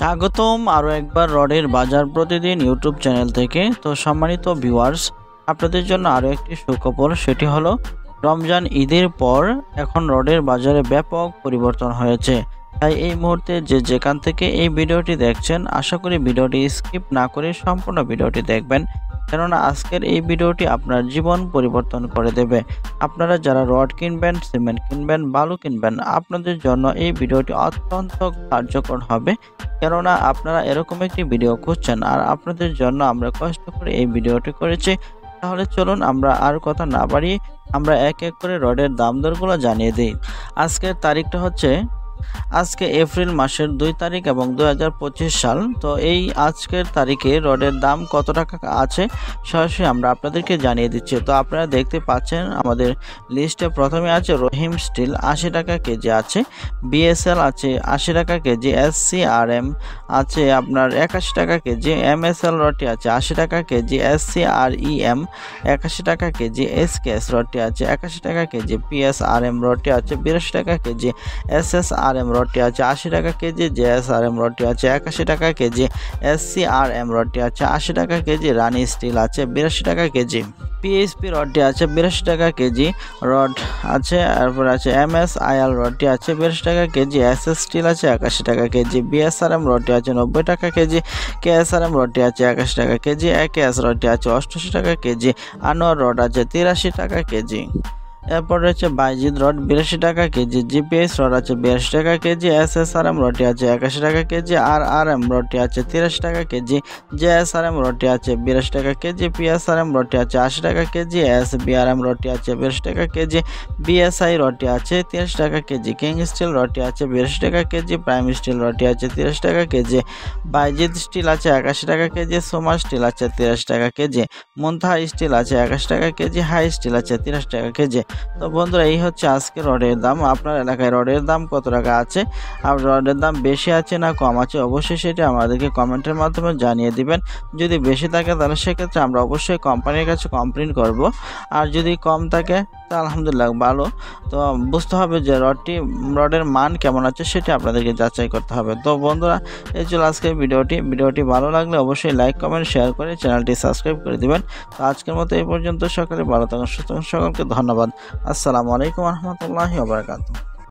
স্বাগতম আরও একবার রডের বাজার প্রতিদিন ইউটিউব চ্যানেল থেকে। তো সম্মানিত ভিউয়ার্স, আপনাদের জন্য আরও একটি সুখবর, সেটি হলো রমজান ঈদের পর এখন রডের বাজারে ব্যাপক পরিবর্তন হয়েছে। তাই এই মুহূর্তে যে যেখান থেকে এই ভিডিওটি দেখছেন, আশা করি ভিডিওটি স্কিপ না করে সম্পূর্ণ ভিডিওটি দেখবেন, কেননা আজকের এই ভিডিওটি আপনার জীবন পরিবর্তন করে দেবে। আপনারা যারা রড কিনবেন, সিমেন্ট কিনবেন, বালু কিনবেন, আপনাদের জন্য এই ভিডিওটি অত্যন্ত কার্যকর হবে, কেননা আপনারা এরকম একটি ভিডিও খুঁজছেন আর আপনাদের জন্য আমরা কষ্ট করে এই ভিডিওটি করেছি। তাহলে চলুন আমরা আর কথা না বাড়িয়ে আমরা এক এক করে রডের দাম দরগুলো জানিয়ে দিই। আজকের তারিখটা হচ্ছে আজকে এপ্রিল মাসের 2 তারিখ এবং 2025 সাল। তো এই আজকের তারিখে রডের দাম কত টাকা আছে সরাসরি আমরা আপনাদেরকে জানিয়ে দিচ্ছি। তো আপনারা দেখতে পাচ্ছেন আমাদের লিস্টে প্রথমে আছে রহিম স্টিল 80 টাকা কেজি আছে, বিএসএল আছে 80 টাকা কেজি, SCRM আছে আপনার 81 টাকা কেজি, MSL রডটি আছে 80 টাকা কেজি, SCREM 81 টাকা কেজি, SKS রডটি আছে 81 টাকা কেজি, PSRM রডটি আছে 82 টাকা কেজি, SSRM রডটি আছে 80 টাকা কেজি, JSRM রডটি আছে 81 টাকা কেজি, SCRM রডটি আছে 80 টাকা কেজি, রানি স্টিল আছে 82 টাকা কেজি, PSP রডটি আছে 82 টাকা কেজি রড আছে। তারপর আছে MSIL রডটি আছে 82 টাকা কেজি, SS স্টিল আছে 81 টাকা কেজি, BSRM রডটি আছে 90 টাকা কেজি, KSRM রডটি আছে 81 টাকা কেজি, AKS রডটি আছে 88 টাকা কেজি, আনোয়ার রড আছে 83 টাকা কেজি। এরপর রয়েছে বাইজিদ রড 82 টাকা কেজি, GPS রড আছে 82 টাকা কেজি, SSRM রডটি আছে 81 টাকা কেজি, RRM রডটি আছে 83 টাকা কেজি, JSRM রডটি আছে 82 টাকা কেজি, PSRM রডটি আছে 80 টাকা কেজি, SBRM রডটি আছে 82 টাকা কেজি, BSI রডটি আছে 83 টাকা কেজি, কিং স্টিল রডটি আছে 82 টাকা কেজি, প্রাইম স্টিল রডটি আছে 83 টাকা কেজি, বাইজিদ স্টিল আছে 81 টাকা কেজি, সোমা স্টিল আছে 83 টাকা কেজি, মুনতাহা স্টিল আছে 81 টাকা কেজি, হাই স্টিল আছে 83 টাকা কেজি। তো বন্ধুরা, এই হচ্ছে আজকে রডের দাম। আপনার এলাকায় রডের দাম কত টাকা আছে, আর রডের দাম বেশি আছে না কম আছে, অবশ্যই সেটা আমাদেরকে কমেন্টের মাধ্যমে জানিয়ে দিবেন। যদি বেশি থাকে তাহলে সেক্ষেত্রে আমরা অবশ্যই কোম্পানির কাছে কমপ্লেন করব, আর যদি কম থাকে তা আলহামদুলিল্লাহ ভালো। তো বুঝতে হবে যে রডের মান কেমন আছে সেটা আপনাদেরকে যাচাই করতে হবে। তো বন্ধুরা, এই ছিল আজকের ভিডিওটি ভালো লাগলে অবশ্যই লাইক কমেন্ট শেয়ার করে চ্যানেলটি সাবস্ক্রাইব করে দিবেন। তো আজকের মতো এই পর্যন্ত, সকালে ভালো থাকুন, সুস্থ থাকুন, সকলকে ধন্যবাদ। আসসালামু আলাইকুম ওয়া রাহমাতুল্লাহি ওয়া বারাকাতুহু।